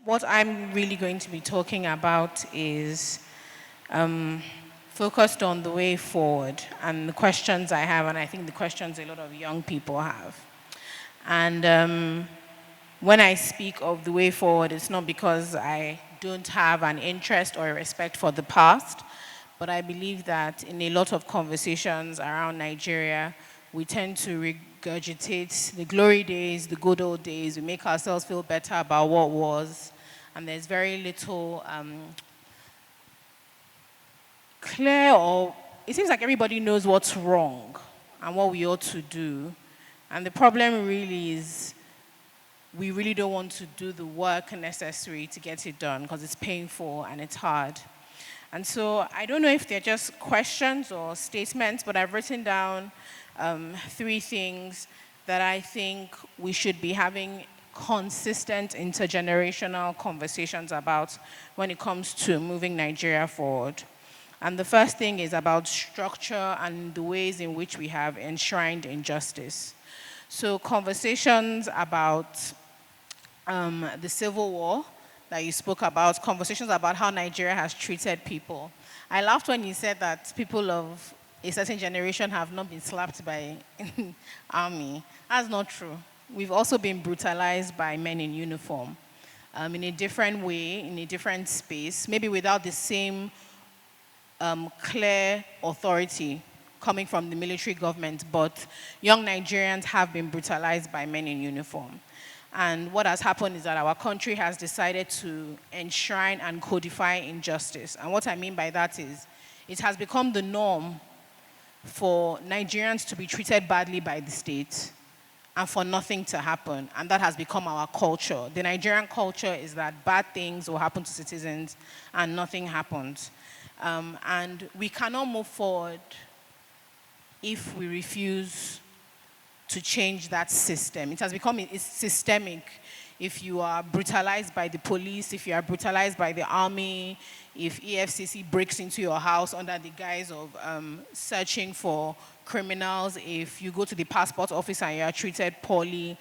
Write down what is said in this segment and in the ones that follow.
What I'm really going to be talking about is focused on the way forward and the questions I have, and I think the questions a lot of young people have. And when I speak of the way forward, it's not because I don't have an interest or a respect for the past, but I believe that in a lot of conversations around Nigeria, we tend to regurgitate the glory days, the good old days. We make ourselves feel better about what was, and there's very little clear, or it seems like everybody knows what's wrong and what we ought to do. And the problem really is we really don't want to do the work necessary to get it done because it's painful and it's hard. And so I don't know if they're just questions or statements, but I've written down three things that I think we should be having consistent intergenerational conversations about when it comes to moving Nigeria forward. And the first thing is about structure and the ways in which we have enshrined injustice. So conversations about the Civil War that you spoke about, conversations about how Nigeria has treated people. I laughed when you said that people of a certain generation have not been slapped by army. That's not true. We've also been brutalized by men in uniform in a different way, in a different space, maybe without the same clear authority coming from the military government, but young Nigerians have been brutalized by men in uniform. And what has happened is that our country has decided to enshrine and codify injustice. And what I mean by that is it has become the norm for Nigerians to be treated badly by the state and for nothing to happen. And that has become our culture. The Nigerian culture is that bad things will happen to citizens and nothing happens. And we cannot move forward if we refuse to change that system. It has become it's systemic. If you are brutalized by the police, if you are brutalized by the army, if EFCC breaks into your house under the guise of searching for criminals, if you go to the passport office and you are treated poorly,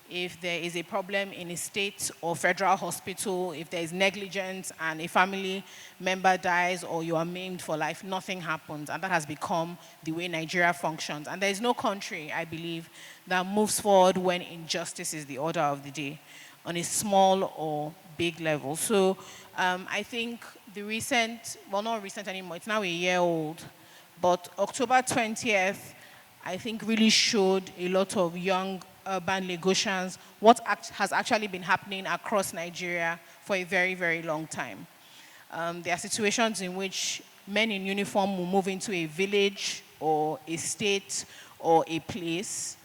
if there is a problem in a state or federal hospital, if there is negligence and a family member dies or you are maimed for life, nothing happens. And that has become the way Nigeria functions. And there is no country, I believe, that moves forward when injustice is the order of the day on a small or big level. So I think the recent, well, not recent anymore, it's now a year old, but October 20th, I think really showed a lot of young urban Lagosians what has actually been happening across Nigeria for a very, very long time. There are situations in which men in uniform will move into a village or a state or a place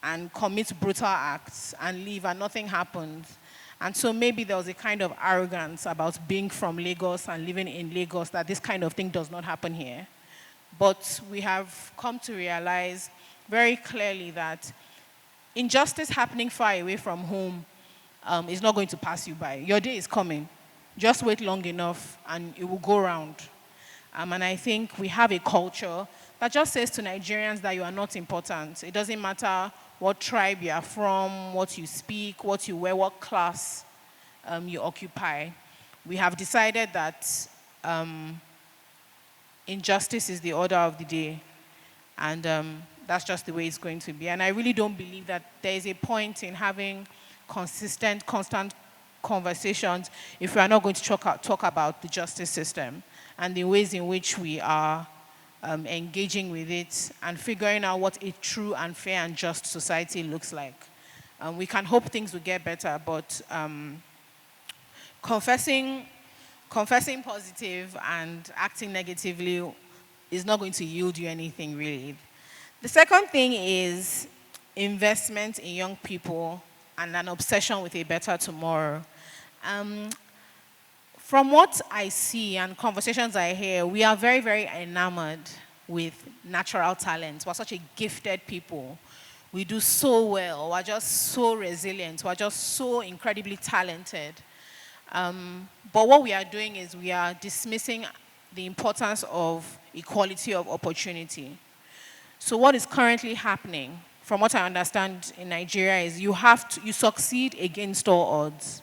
and commit brutal acts and leave and nothing happens. And so maybe there was a kind of arrogance about being from Lagos and living in Lagos that this kind of thing does not happen here. But we have come to realize very clearly that injustice happening far away from home is not going to pass you by. Your day is coming. Just wait long enough and it will go round. And I think we have a culture that just says to Nigerians that you are not important. It doesn't matter what tribe you are from, what you speak, what you wear, what class you occupy. We have decided that injustice is the order of the day. And that's just the way it's going to be. And I really don't believe that there is a point in having consistent, constant conversations if we are not going to talk about the justice system and the ways in which we are engaging with it and figuring out what a true and fair and just society looks like. We can hope things will get better, but confessing positive and acting negatively is not going to yield you anything, really. The second thing is investment in young people and an obsession with a better tomorrow. From what I see and conversations I hear, we are very, very enamored with natural talent. We're such a gifted people. We do so well. We're just so resilient. We're just so incredibly talented. But what we are doing is we are dismissing the importance of equality of opportunity. So what is currently happening, from what I understand in Nigeria, is you succeed against all odds.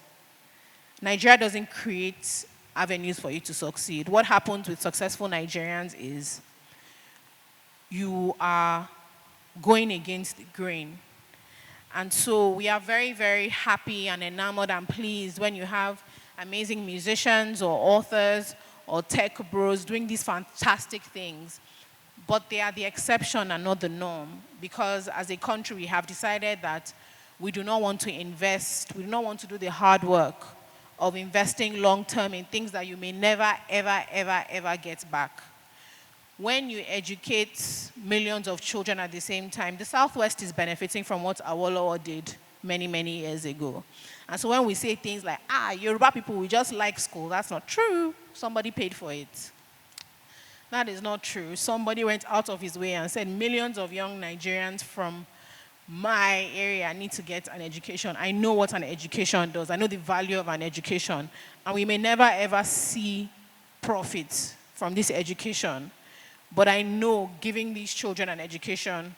Nigeria doesn't create avenues for you to succeed. What happens with successful Nigerians is you are going against the grain. And so we are very, very happy and enamored and pleased when you have amazing musicians or authors or tech bros doing these fantastic things. But they are the exception and not the norm, because as a country we have decided that we do not want to invest, we do not want to do the hard work of investing long term in things that you may never, ever, ever, ever get back. When you educate millions of children at the same time, the Southwest is benefiting from what Awolowo did many, many years ago. And so when we say things like, Yoruba people, we just like school, that's not true. Somebody paid for it. That is not true. Somebody went out of his way and said millions of young Nigerians from my area need to get an education. I know what an education does. I know the value of an education. And we may never ever see profits from this education. But I know giving these children an education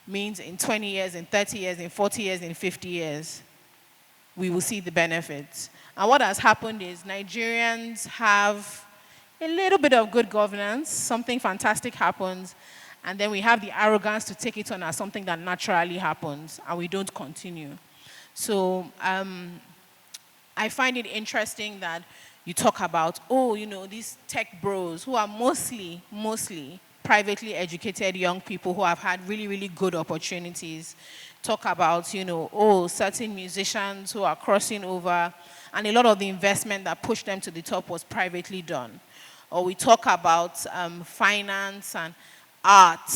means in 20 years, in 30 years, in 40 years, in 50 years, we will see the benefits. And what has happened is Nigerians have a little bit of good governance, something fantastic happens, and then we have the arrogance to take it on as something that naturally happens, and we don't continue. So I find it interesting that you talk about, these tech bros who are mostly privately educated young people who have had really, really good opportunities. Talk about, certain musicians who are crossing over, and a lot of the investment that pushed them to the top was privately done. Or we talk about finance and art.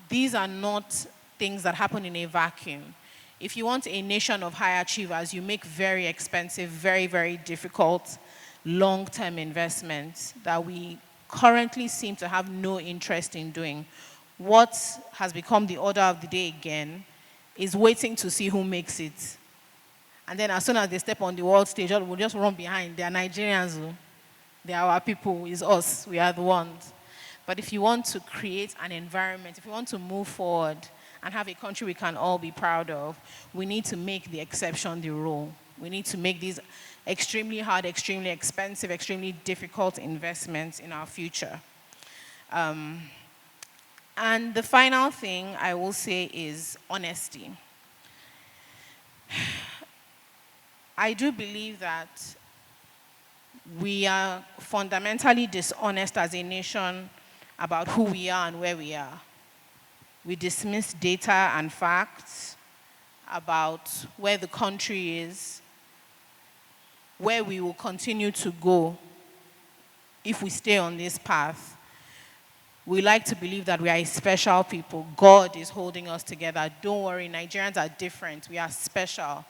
These are not things that happen in a vacuum. If you want a nation of high achievers, you make very expensive, very, very difficult long-term investments that we currently seem to have no interest in doing. What has become the order of the day again is waiting to see who makes it. And then as soon as they step on the world stage, we'll just run behind. They are Nigerians. They are our people. It's us. We are the ones. But if you want to create an environment, if you want to move forward and have a country we can all be proud of, we need to make the exception the rule. We need to make these extremely hard, extremely expensive, extremely difficult investments in our future. And the final thing I will say is honesty. I do believe that we are fundamentally dishonest as a nation about who we are and where we are. We dismiss data and facts about where the country is, where we will continue to go if we stay on this path. We like to believe that we are a special people. God is holding us together. Don't worry, Nigerians are different. We are special.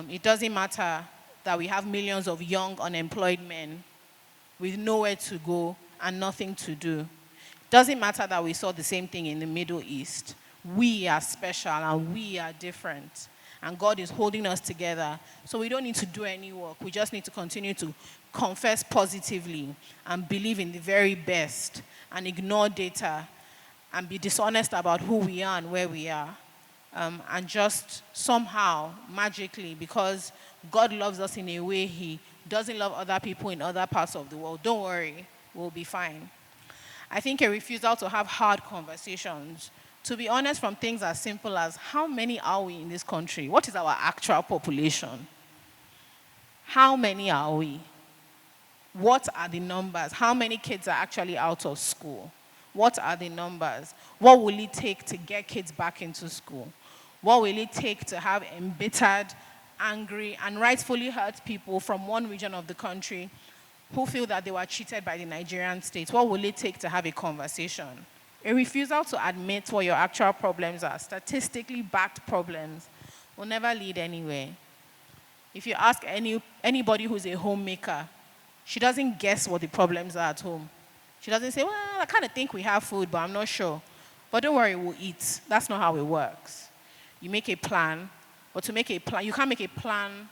It doesn't matter that we have millions of young unemployed men with nowhere to go and nothing to do. It doesn't matter that we saw the same thing in the Middle East. We are special and we are different. And God is holding us together. So we don't need to do any work. We just need to continue to confess positively and believe in the very best and ignore data and be dishonest about who we are and where we are. And just somehow, magically, because God loves us in a way He doesn't love other people in other parts of the world, don't worry, we'll be fine. I think a refusal to have hard conversations, to be honest, from things as simple as how many are we in this country? What is our actual population? How many are we? What are the numbers? How many kids are actually out of school? What are the numbers? What will it take to get kids back into school? What will it take to have embittered, angry, and rightfully hurt people from one region of the country who feel that they were cheated by the Nigerian state? What will it take to have a conversation? A refusal to admit what your actual problems are, statistically backed problems, will never lead anywhere. If you ask anybody who's a homemaker, she doesn't guess what the problems are at home. She doesn't say, well, I kind of think we have food, but I'm not sure. But don't worry, we'll eat. That's not how it works. You make a plan, but to make a plan, you can't make a plan.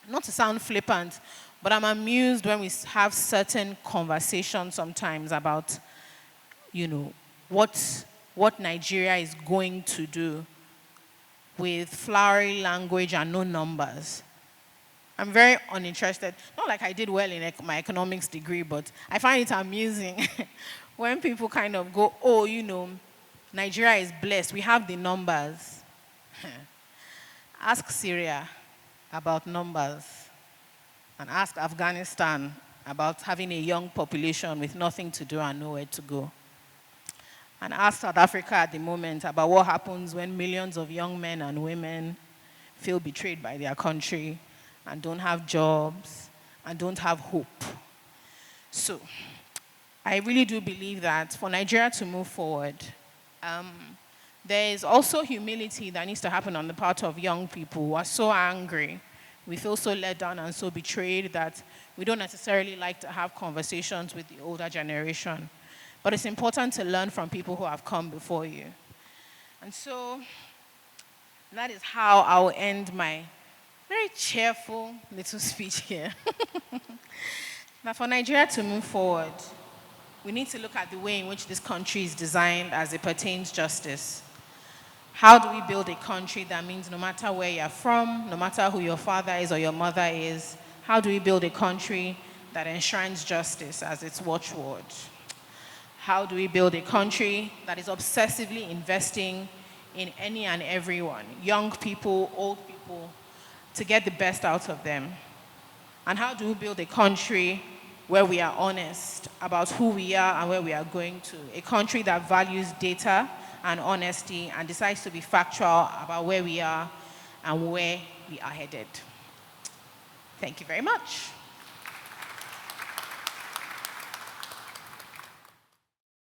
Not to sound flippant, but I'm amused when we have certain conversations sometimes about, what Nigeria is going to do with flowery language and no numbers. I'm very uninterested. Not like I did well in my economics degree, but I find it amusing when people kind of go, oh, Nigeria is blessed. We have the numbers. Ask Syria about numbers and ask Afghanistan about having a young population with nothing to do and nowhere to go. And ask South Africa at the moment about what happens when millions of young men and women feel betrayed by their country and don't have jobs and don't have hope. So I really do believe that for Nigeria to move forward, um, there is also humility that needs to happen on the part of young people who are so angry. We feel so let down and so betrayed that we don't necessarily like to have conversations with the older generation. But it's important to learn from people who have come before you. And so that is how I'll end my very cheerful little speech here. Now, for Nigeria to move forward, we need to look at the way in which this country is designed as it pertains justice. How do we build a country that means no matter where you're from, no matter who your father is or your mother is, how do we build a country that enshrines justice as its watchword? How do we build a country that is obsessively investing in any and everyone, young people, old people, to get the best out of them? And how do we build a country where we are honest about who we are and where we are going to? A country that values data and honesty and decides to be factual about where we are and where we are headed. Thank you very much.